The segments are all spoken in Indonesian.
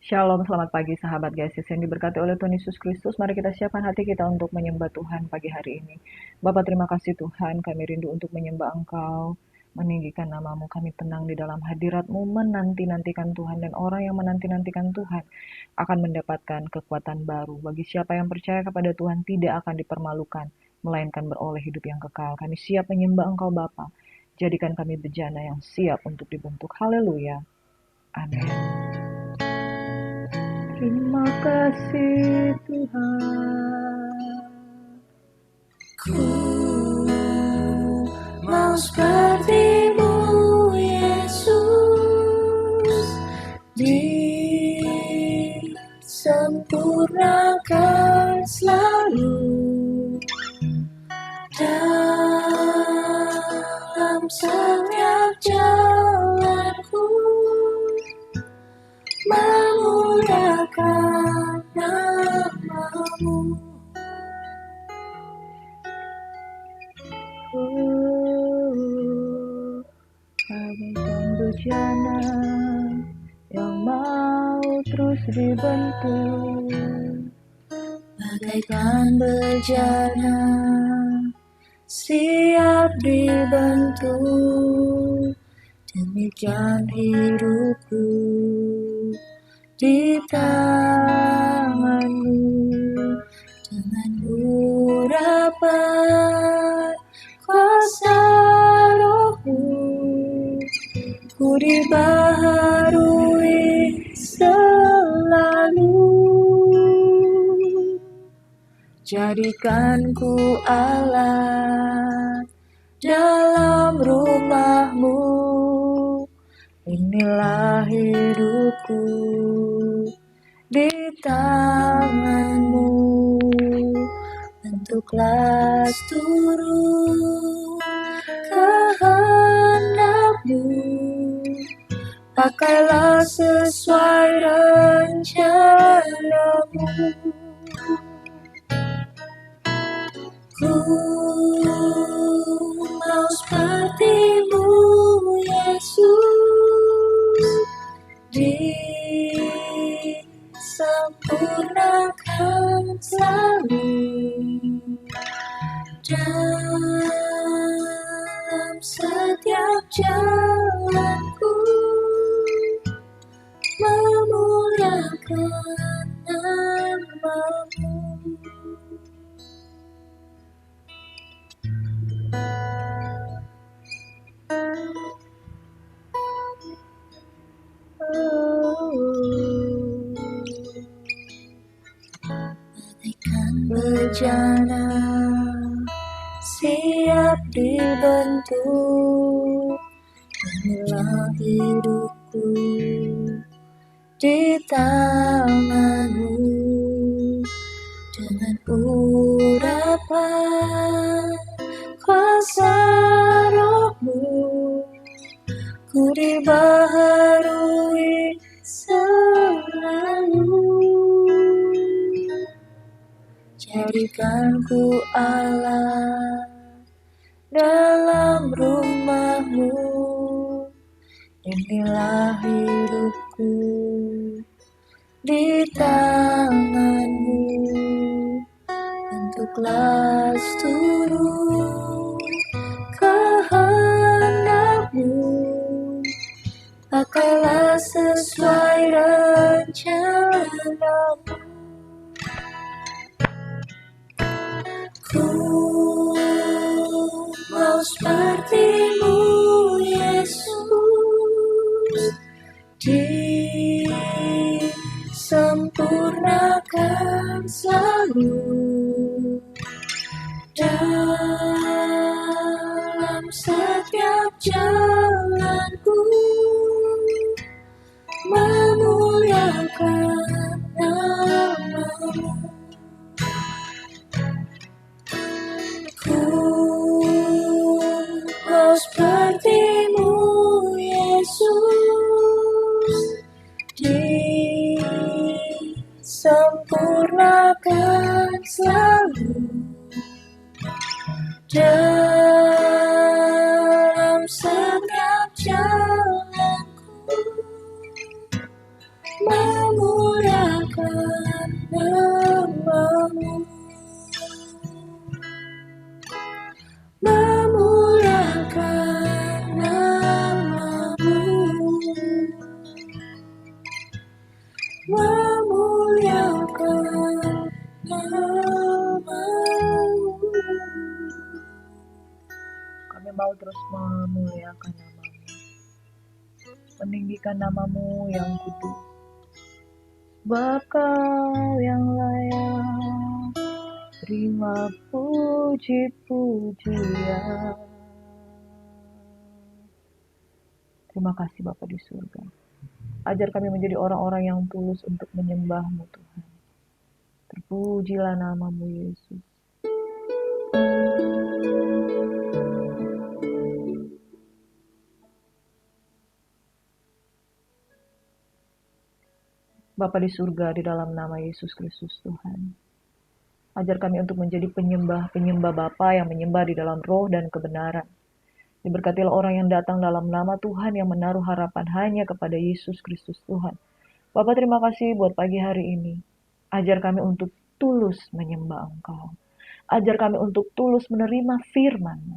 Shalom, selamat pagi sahabat Yesus yang diberkati oleh Tuhan Yesus Kristus. Mari kita siapkan hati kita untuk menyembah Tuhan pagi hari ini. Bapa, terima kasih Tuhan, kami rindu untuk menyembah Engkau, meninggikan namamu, kami tenang di dalam hadirat-Mu, menanti-nantikan Tuhan, dan orang yang menanti-nantikan Tuhan akan mendapatkan kekuatan baru. Bagi siapa yang percaya kepada Tuhan tidak akan dipermalukan, melainkan beroleh hidup yang kekal. Kami siap menyembah Engkau Bapa. Jadikan kami bejana yang siap untuk dibentuk. Haleluya. Amin. Terima kasih Tuhan. Ku mau seperti-Mu, Yesus, disempurnakan selalu dalam setiap jalanku, memuliakan nama-Mu. Bagaikan bejana yang mau terus dibentuk, Bagaikan bejana siap dibentuk, demikian hidupku di tangan-Mu. Dengan urapan kuasa Roh-Mu, ku dibaharui selalu. Jadikan ku alat dalam rumah-Mu, inilah hidupku di tangan-Mu. Bentuklah seluruh kehendak-Mu, pakailah sesuai rencana-Mu. Ku mau seperti-Mu, Yesus, disempurnakan selalu dalam setiap jalanku, memuliakan nama-Mu. Bagaikan bejana siap dibentuk, inilah hidupku di tangan-Mu. Dengan urapan kuasa Roh-Mu, ku dibaharui selalu. Jadikan ku alat dalam rumah-Mu, inilah hidupku di tangan-Mu. Bentuklah seluruh kehendak-Mu, pakailah sesuai rencana-Mu. Ku mau seperti-Mu, Yesus, disempurnakan selalu dalam setiap jalanku, memuliakan nama-Mu. Ku mau meninggikan nama-Mu yang kudus. Sebab Kau yang layak, terima puji-pujian. Terima kasih Bapa di surga. Ajar kami menjadi orang-orang yang tulus untuk menyembah-Mu Tuhan. Terpujilah nama-Mu Yesus. Bapa di surga, di dalam nama Yesus Kristus Tuhan. Ajar kami untuk menjadi penyembah Bapa yang menyembah di dalam roh dan kebenaran. Diberkatilah orang yang datang dalam nama Tuhan yang menaruh harapan hanya kepada Yesus Kristus Tuhan. Bapa terima kasih buat pagi hari ini. Ajar kami untuk tulus menyembah Engkau. Ajar kami untuk tulus menerima firman-Mu.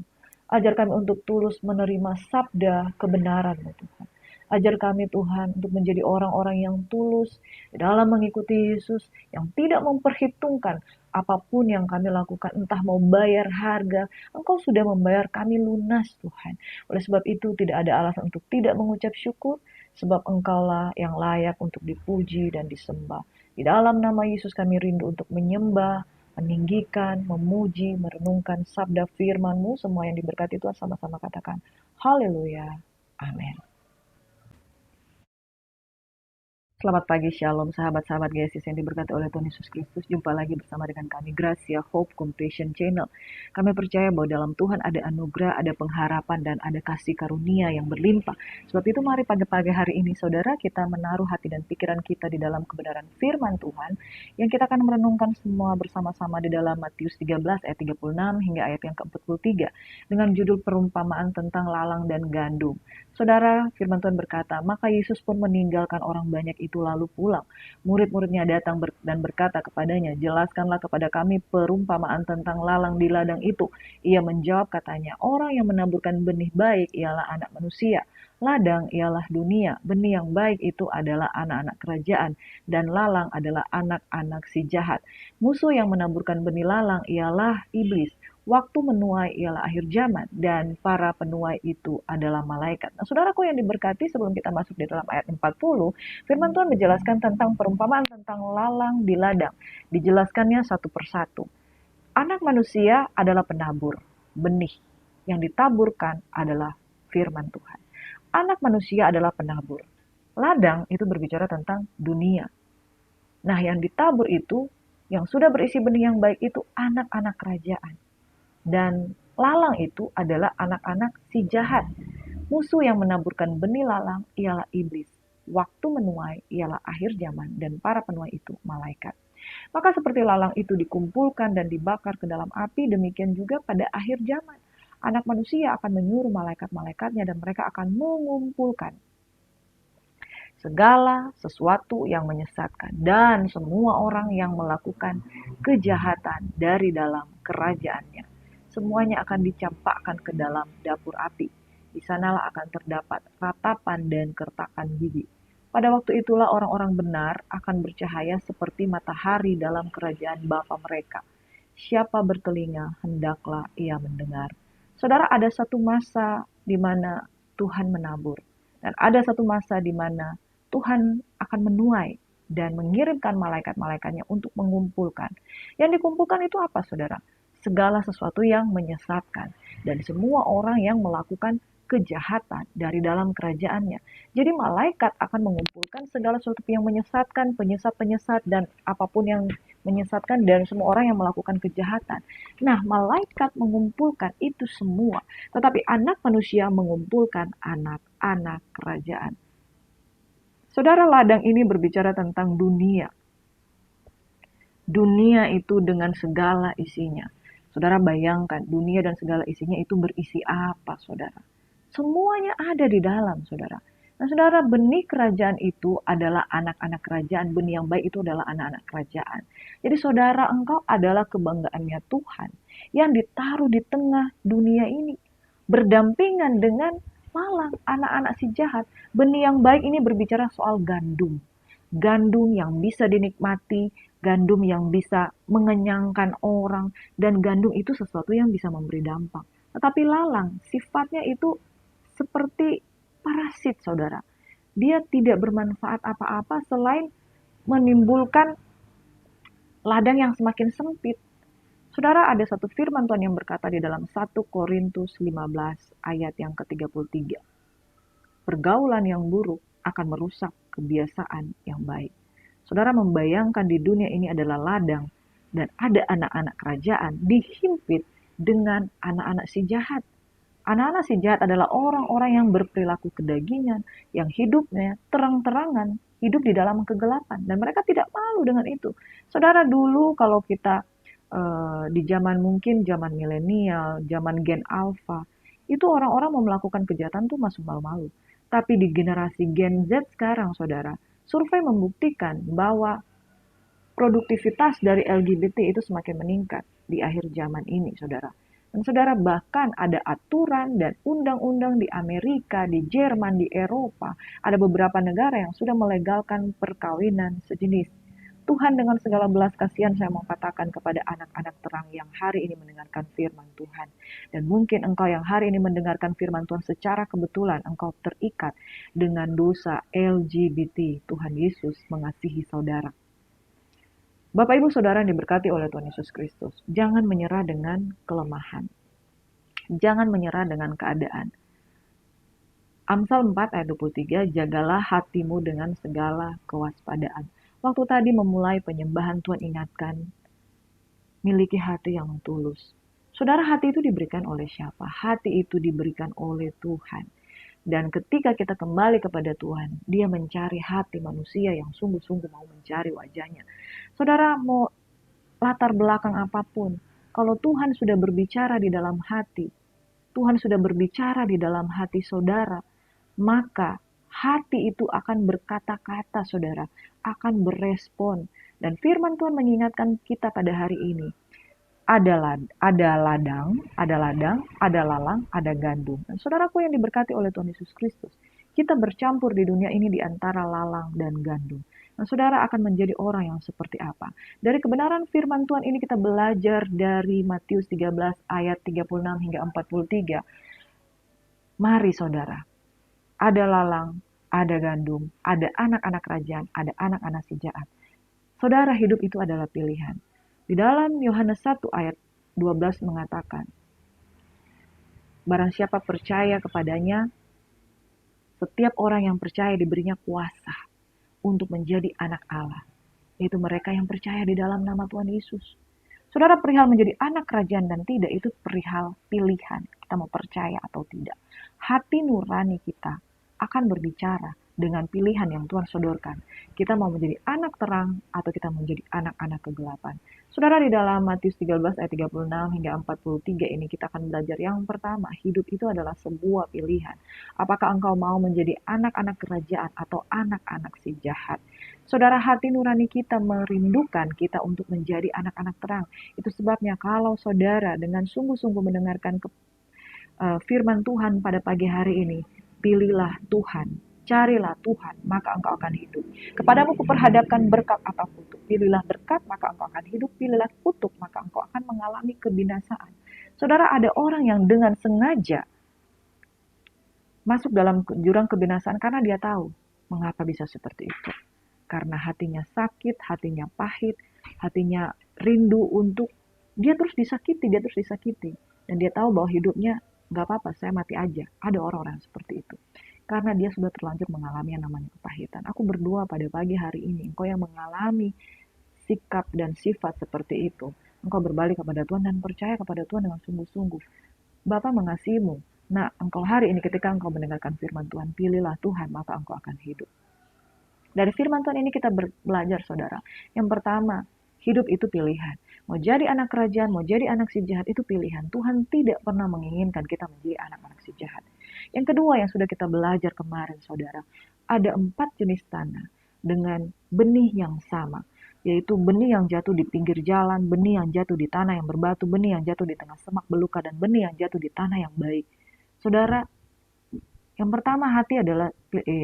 Ajar kami untuk tulus menerima sabda kebenaran-Mu Tuhan. Ajar kami Tuhan untuk menjadi orang-orang yang tulus dalam mengikuti Yesus, yang tidak memperhitungkan apapun yang kami lakukan, entah mau bayar harga, Engkau sudah membayar kami lunas Tuhan. Oleh sebab itu tidak ada alasan untuk tidak mengucap syukur, sebab Engkaulah yang layak untuk dipuji dan disembah. Di dalam nama Yesus kami rindu untuk menyembah, meninggikan, memuji, merenungkan sabda firman-Mu. Semua yang diberkati Tuhan sama-sama katakan, haleluya, amin. Selamat pagi, Shalom, sahabat-sahabat GSIS yang diberkati oleh Tuhan Yesus Kristus. Jumpa lagi bersama dengan kami, Gracia Hope Compassion Channel. Kami percaya bahwa dalam Tuhan ada anugerah, ada pengharapan, dan ada kasih karunia yang berlimpah. Sebab itu mari pagi-pagi hari ini, saudara, kita menaruh hati dan pikiran kita di dalam kebenaran firman Tuhan, yang kita akan merenungkan semua bersama-sama di dalam Matius 13 ayat 36 hingga ayat yang ke-43, dengan judul perumpamaan tentang lalang dan gandum. Saudara, firman Tuhan berkata, maka Yesus pun meninggalkan orang banyak itu lalu pulang. Murid-muridnya datang dan berkata kepadanya, jelaskanlah kepada kami perumpamaan tentang lalang di ladang itu. Ia menjawab katanya, orang yang menaburkan benih baik ialah anak manusia. Ladang ialah dunia, benih yang baik itu adalah anak-anak kerajaan, dan lalang adalah anak-anak si jahat. Musuh yang menaburkan benih lalang ialah iblis. Waktu menuai ialah akhir zaman, dan para penuai itu adalah malaikat. Nah, saudaraku yang diberkati, sebelum kita masuk di dalam ayat 40, firman Tuhan menjelaskan tentang perumpamaan tentang lalang di ladang. Dijelaskannya satu persatu. Anak manusia adalah penabur, benih. Yang ditaburkan adalah firman Tuhan. Anak manusia adalah penabur. Ladang itu berbicara tentang dunia. Nah, yang ditabur itu, yang sudah berisi benih yang baik itu anak-anak kerajaan. Dan lalang itu adalah anak-anak si jahat. Musuh yang menaburkan benih lalang ialah iblis. Waktu menuai ialah akhir zaman, dan para penuai itu malaikat. Maka seperti lalang itu dikumpulkan dan dibakar ke dalam api, demikian juga pada akhir zaman. Anak manusia akan menyuruh malaikat-malaikatnya dan mereka akan mengumpulkan segala sesuatu yang menyesatkan dan semua orang yang melakukan kejahatan dari dalam kerajaannya. Semuanya akan dicampakkan ke dalam dapur api. Di sanalah akan terdapat ratapan dan kertakan gigi. Pada waktu itulah orang-orang benar akan bercahaya seperti matahari dalam kerajaan Bapa mereka. Siapa bertelinga, hendaklah ia mendengar. Saudara, ada satu masa di mana Tuhan menabur. Dan ada satu masa di mana Tuhan akan menuai dan mengirimkan malaikat-malaikatnya untuk mengumpulkan. Yang dikumpulkan itu apa, saudara? Segala sesuatu yang menyesatkan dan semua orang yang melakukan kejahatan dari dalam kerajaannya. Jadi malaikat akan mengumpulkan segala sesuatu yang menyesatkan, penyesat-penyesat, dan apapun yang menyesatkan dan semua orang yang melakukan kejahatan. Nah, malaikat mengumpulkan itu semua, tetapi anak manusia mengumpulkan anak-anak kerajaan. Saudara, ladang ini berbicara tentang dunia. Dunia itu dengan segala isinya. Saudara bayangkan, dunia dan segala isinya itu berisi apa, saudara? Semuanya ada di dalam, saudara. Nah, saudara, benih kerajaan itu adalah anak-anak kerajaan. Benih yang baik itu adalah anak-anak kerajaan. Jadi, saudara, engkau adalah kebanggaannya Tuhan yang ditaruh di tengah dunia ini. Berdampingan dengan lalang, anak-anak si jahat. Benih yang baik ini berbicara soal gandum. Gandum yang bisa dinikmati, gandum yang bisa mengenyangkan orang, dan gandum itu sesuatu yang bisa memberi dampak. Tetapi lalang, sifatnya itu seperti parasit, saudara. dia tidak bermanfaat apa-apa selain menimbulkan ladang yang semakin sempit. Saudara, ada satu firman Tuhan yang berkata di dalam 1 Korintus 15 ayat yang ke-33. Pergaulan yang buruk akan merusak kebiasaan yang baik. Saudara membayangkan di dunia ini adalah ladang dan ada anak-anak kerajaan dihimpit dengan anak-anak si jahat. Anak-anak si jahat adalah orang-orang yang berperilaku kedagingan, yang hidupnya terang-terangan, hidup di dalam kegelapan. Dan mereka tidak malu dengan itu. Saudara, dulu kalau kita di zaman mungkin zaman milenial, zaman Gen Alpha, itu orang-orang mau melakukan kejahatan tuh masuk malu-malu. Tapi di generasi Gen Z sekarang, saudara, survei membuktikan bahwa produktivitas dari LGBT itu semakin meningkat di akhir zaman ini, saudara. Dan saudara, bahkan ada aturan dan undang-undang di Amerika, di Jerman, di Eropa, ada beberapa negara yang sudah melegalkan perkawinan sejenis. Tuhan dengan segala belas kasihan saya mau katakan kepada anak-anak terang yang hari ini mendengarkan firman Tuhan. Dan mungkin engkau yang hari ini mendengarkan firman Tuhan secara kebetulan engkau terikat dengan dosa LGBT. Tuhan Yesus mengasihi saudara. Bapak Ibu Saudara yang diberkati oleh Tuhan Yesus Kristus, jangan menyerah dengan kelemahan. Jangan menyerah dengan keadaan. Amsal 4 ayat 23, jagalah hatimu dengan segala kewaspadaan. Waktu tadi memulai penyembahan, Tuhan ingatkan, miliki hati yang tulus. Saudara, hati itu diberikan oleh siapa? Hati itu diberikan oleh Tuhan. Dan ketika kita kembali kepada Tuhan, Dia mencari hati manusia yang sungguh-sungguh mau mencari wajahnya. Saudara, mau latar belakang apapun, kalau Tuhan sudah berbicara di dalam hati, Tuhan sudah berbicara di dalam hati saudara, maka hati itu akan berkata-kata, saudara, akan berespon. Dan firman Tuhan mengingatkan kita pada hari ini, ada ladang, ada lalang, ada gandum. Dan saudaraku yang diberkati oleh Tuhan Yesus Kristus, kita bercampur di dunia ini di antara lalang dan gandum. Nah, saudara akan menjadi orang yang seperti apa? Dari kebenaran firman Tuhan ini kita belajar dari Matius 13 ayat 36 hingga 43. Mari saudara, ada lalang, ada gandum, ada anak-anak kerajaan, ada anak-anak si jahat. Saudara, hidup itu adalah pilihan. Di dalam Yohanes 1 ayat 12 mengatakan, barang siapa percaya kepadanya, setiap orang yang percaya diberinya kuasa untuk menjadi anak Allah, yaitu mereka yang percaya di dalam nama Tuhan Yesus. Saudara, perihal menjadi anak kerajaan dan tidak itu perihal pilihan. Kita mau percaya atau tidak. Hati nurani kita akan berbicara dengan pilihan yang Tuhan sodorkan. Kita mau menjadi anak terang atau kita mau menjadi anak-anak kegelapan. Saudara, di dalam Matius 13 ayat 36 hingga 43 ini kita akan belajar yang pertama, hidup itu adalah sebuah pilihan. Apakah engkau mau menjadi anak-anak kerajaan atau anak-anak si jahat? Saudara, hati nurani kita merindukan kita untuk menjadi anak-anak terang. Itu sebabnya kalau saudara dengan sungguh-sungguh mendengarkan firman Tuhan pada pagi hari ini, pilihlah Tuhan, carilah Tuhan, maka engkau akan hidup. Kepadamu kuperhadapkan berkat atau kutuk. Pilihlah berkat, maka engkau akan hidup. Pilihlah kutuk, maka engkau akan mengalami kebinasaan. Saudara, ada orang yang dengan sengaja masuk dalam jurang kebinasaan karena dia tahu mengapa bisa seperti itu. Karena hatinya sakit, hatinya pahit, hatinya rindu untuk dia terus disakiti. Dan dia tahu bahwa hidupnya gak apa-apa, saya mati aja. Ada orang-orang seperti itu. Karena dia sudah terlanjur mengalami yang namanya kepahitan. Aku berdoa pada pagi hari ini, engkau yang mengalami sikap dan sifat seperti itu, engkau berbalik kepada Tuhan dan percaya kepada Tuhan dengan sungguh-sungguh. Bapa mengasihimu. Nah, engkau hari ini ketika engkau mendengarkan firman Tuhan, pilihlah Tuhan, maka engkau akan hidup. Dari firman Tuhan ini kita belajar, saudara. Yang pertama, hidup itu pilihan. Mau jadi anak kerajaan, mau jadi anak si jahat, itu pilihan. Tuhan tidak pernah menginginkan kita menjadi anak-anak si jahat. Yang kedua yang sudah kita belajar kemarin, saudara, ada 4 jenis tanah dengan benih yang sama, yaitu benih yang jatuh di pinggir jalan, benih yang jatuh di tanah yang berbatu, benih yang jatuh di tengah semak belukar, dan benih yang jatuh di tanah yang baik. Saudara, yang pertama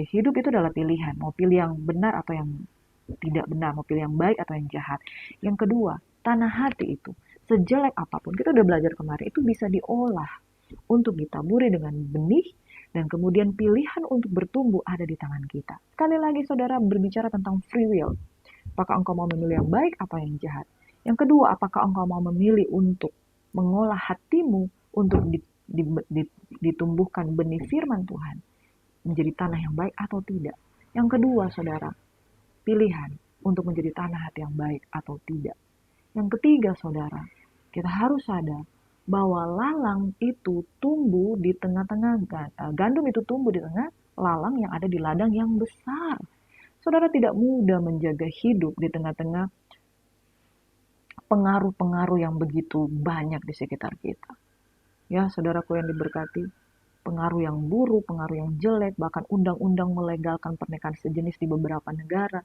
hidup itu adalah pilihan, mau pilih yang benar atau yang tidak benar, mau pilih yang baik atau yang jahat. Yang kedua, tanah hati itu, sejelek apapun, kita udah belajar kemarin, itu bisa diolah untuk ditaburi dengan benih Dan kemudian pilihan untuk bertumbuh ada di tangan kita. Sekali lagi saudara berbicara tentang free will. Apakah engkau mau memilih yang baik atau yang jahat? Yang kedua, apakah engkau mau memilih untuk mengolah hatimu untuk ditumbuhkan benih firman Tuhan menjadi tanah yang baik atau tidak? Yang kedua, saudara, pilihan untuk menjadi tanah hati yang baik atau tidak. Yang ketiga, saudara, kita harus sadar bahwa lalang itu tumbuh di tengah-tengah gandum itu tumbuh di tengah lalang yang ada di ladang yang besar. Saudara tidak mudah menjaga hidup di tengah-tengah pengaruh-pengaruh yang begitu banyak di sekitar kita. Ya, saudaraku yang diberkati, pengaruh yang buruk, pengaruh yang jelek, bahkan undang-undang melegalkan pernikahan sejenis di beberapa negara.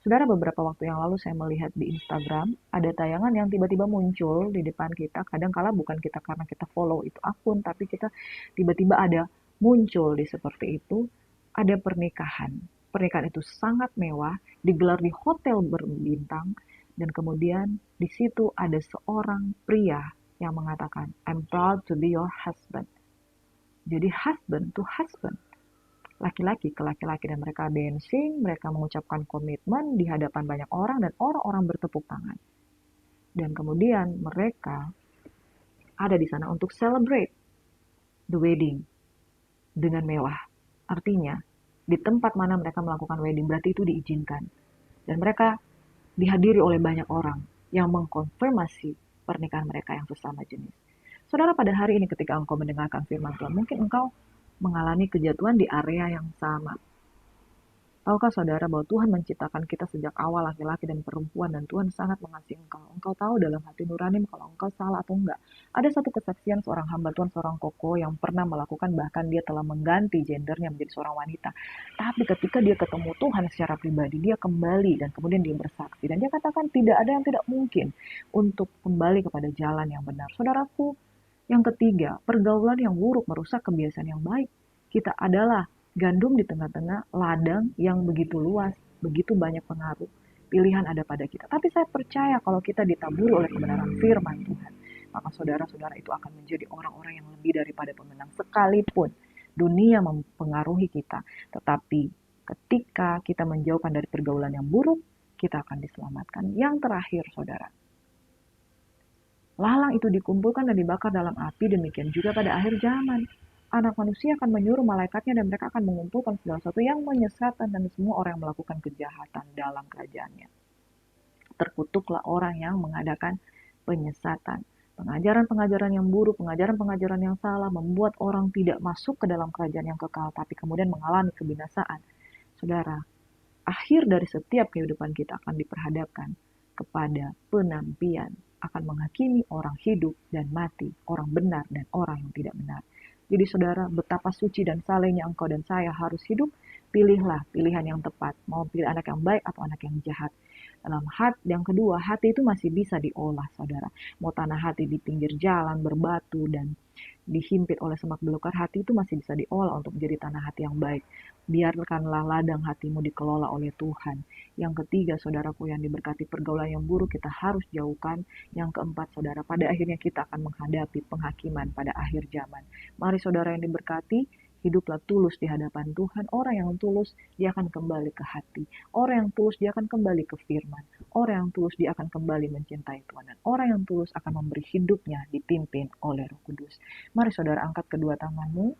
Saudara, beberapa waktu yang lalu saya melihat di Instagram, ada tayangan yang tiba-tiba muncul di depan kita. Kadang-kala bukan kita karena kita follow itu akun, tapi kita tiba-tiba ada muncul di seperti itu. Ada pernikahan. Pernikahan itu sangat mewah, digelar di hotel berbintang, dan kemudian di situ ada seorang pria yang mengatakan, I'm proud to be your husband. Jadi husband to husband, laki-laki ke laki-laki, dan mereka dancing, mereka mengucapkan komitmen di hadapan banyak orang dan orang-orang bertepuk tangan. Dan kemudian mereka ada di sana untuk celebrate the wedding dengan mewah. Artinya, di tempat mana mereka melakukan wedding berarti itu diizinkan. Dan mereka dihadiri oleh banyak orang yang mengkonfirmasi pernikahan mereka yang sesama jenis. Saudara, pada hari ini ketika engkau mendengarkan firman Tuhan, mungkin engkau mengalami kejatuhan di area yang sama. Tahukah saudara bahwa Tuhan menciptakan kita sejak awal laki-laki dan perempuan, dan Tuhan sangat mengasihi engkau. Engkau tahu dalam hati nurani kalau engkau salah atau enggak. Ada satu kesaksian seorang hamba Tuhan, seorang koko yang pernah melakukan, bahkan dia telah mengganti gendernya menjadi seorang wanita. Tapi ketika dia ketemu Tuhan secara pribadi, dia kembali dan kemudian dia bersaksi. Dan dia katakan tidak ada yang tidak mungkin untuk kembali kepada jalan yang benar. Saudaraku, yang ketiga, pergaulan yang buruk merusak kebiasaan yang baik. Kita adalah gandum di tengah-tengah ladang yang begitu luas, begitu banyak pengaruh. Pilihan ada pada kita. Tapi saya percaya kalau kita ditaburi oleh kebenaran firman Tuhan, maka saudara-saudara itu akan menjadi orang-orang yang lebih daripada pemenang. Sekalipun dunia mempengaruhi kita, tetapi ketika kita menjauhkan dari pergaulan yang buruk, kita akan diselamatkan. Yang terakhir, saudara, lalang itu dikumpulkan dan dibakar dalam api, demikian juga pada akhir zaman. Anak manusia akan menyuruh malaikatnya dan mereka akan mengumpulkan segala sesuatu yang menyesatkan dan semua orang yang melakukan kejahatan dalam kerajaannya. Terkutuklah orang yang mengadakan penyesatan. Pengajaran-pengajaran yang buruk, pengajaran-pengajaran yang salah membuat orang tidak masuk ke dalam kerajaan yang kekal, tapi kemudian mengalami kebinasaan. Saudara, akhir dari setiap kehidupan kita akan diperhadapkan kepada penantian, akan menghakimi orang hidup dan mati, orang benar dan orang yang tidak benar. Jadi saudara, betapa suci dan salehnya engkau dan saya harus hidup. Pilihlah pilihan yang tepat. Mau pilih anak yang baik atau anak yang jahat. Dalam hati yang kedua, hati itu masih bisa diolah, saudara. Mau tanah hati di pinggir jalan, berbatu, dan dihimpit oleh semak belukar, hati itu masih bisa diolah untuk menjadi tanah hati yang baik. Biarkanlah ladang hatimu dikelola oleh Tuhan. Yang ketiga, saudaraku yang diberkati, pergaulan yang buruk kita harus jauhkan. Yang keempat, saudara, pada akhirnya kita akan menghadapi penghakiman pada akhir zaman. Mari saudara yang diberkati, hiduplah tulus di hadapan Tuhan. Orang yang tulus, dia akan kembali ke hati. Orang yang tulus, dia akan kembali ke firman. Orang yang tulus, dia akan kembali mencintai Tuhan. Dan orang yang tulus akan memberi hidupnya dipimpin oleh Roh Kudus. Mari saudara angkat kedua tanganmu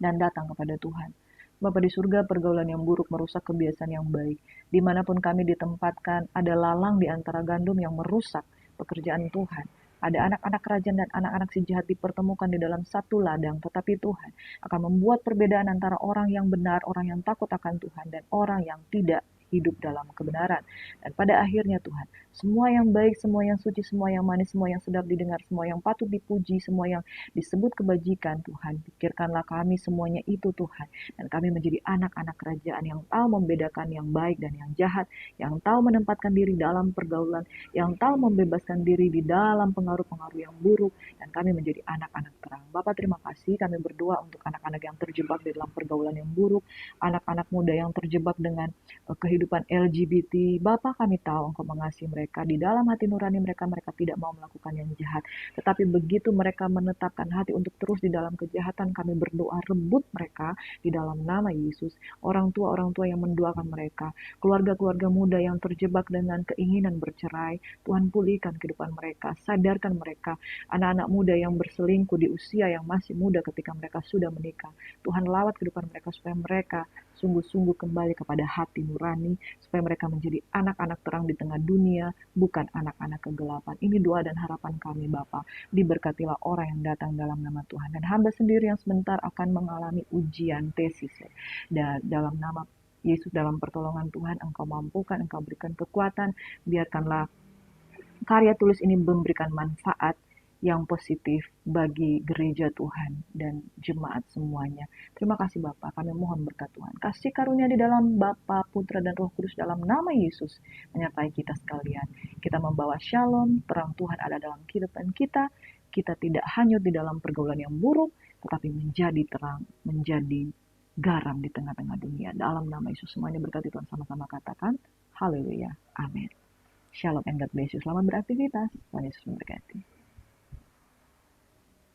dan datang kepada Tuhan. Bapa di surga, pergaulan yang buruk merusak kebiasaan yang baik. Dimanapun kami ditempatkan, ada lalang di antara gandum yang merusak pekerjaan Tuhan. Ada anak-anak kerajaan dan anak-anak si jahat dipertemukan di dalam satu ladang. Tetapi Tuhan akan membuat perbedaan antara orang yang benar, orang yang takut akan Tuhan, dan orang yang tidak hidup dalam kebenaran. Dan pada akhirnya Tuhan, semua yang baik, semua yang suci, semua yang manis, semua yang sedap didengar, semua yang patut dipuji, semua yang disebut kebajikan, Tuhan, pikirkanlah kami semuanya itu Tuhan. Dan kami menjadi anak-anak kerajaan yang tahu membedakan yang baik dan yang jahat, yang tahu menempatkan diri dalam pergaulan, yang tahu membebaskan diri di dalam pengaruh-pengaruh yang buruk, dan kami menjadi anak-anak terang. Bapak, terima kasih, kami berdoa untuk anak-anak yang terjebak di dalam pergaulan yang buruk, anak-anak muda yang terjebak dengan kehidupan kehidupan LGBT. Bapa, kami tahu Engkau mengasihi mereka. Di dalam hati nurani mereka, mereka tidak mau melakukan yang jahat. Tetapi begitu mereka menetapkan hati untuk terus di dalam kejahatan, kami berdoa rebut mereka di dalam nama Yesus. Orang tua yang mendoakan mereka, keluarga-keluarga muda yang terjebak dengan keinginan bercerai, Tuhan pulihkan kehidupan mereka, sadarkan mereka. Anak-anak muda yang berselingkuh di usia yang masih muda ketika mereka sudah menikah, Tuhan lawat kehidupan mereka supaya mereka sungguh-sungguh kembali kepada hati nurani, supaya mereka menjadi anak-anak terang di tengah dunia, bukan anak-anak kegelapan. Ini doa dan harapan kami, Bapa. Diberkatilah orang yang datang dalam nama Tuhan. Dan hamba sendiri yang sebentar akan mengalami ujian tesis. Dan dalam nama Yesus, dalam pertolongan Tuhan, Engkau mampukan, Engkau berikan kekuatan. Biarkanlah karya tulis ini memberikan manfaat yang positif bagi gereja Tuhan dan jemaat semuanya. Terima kasih Bapa, kami mohon berkat Tuhan. Kasih karunia di dalam Bapa, Putra, dan Roh Kudus dalam nama Yesus menyertai kita sekalian. Kita membawa shalom, terang Tuhan ada dalam kehidupan kita. Kita tidak hanyut di dalam pergaulan yang buruk, tetapi menjadi terang, menjadi garam di tengah-tengah dunia. Dalam nama Yesus semuanya berkati Tuhan, sama-sama katakan, haleluya, amin. Shalom and God bless you. Selamat beraktivitas. Tuhan Yesus memberkati.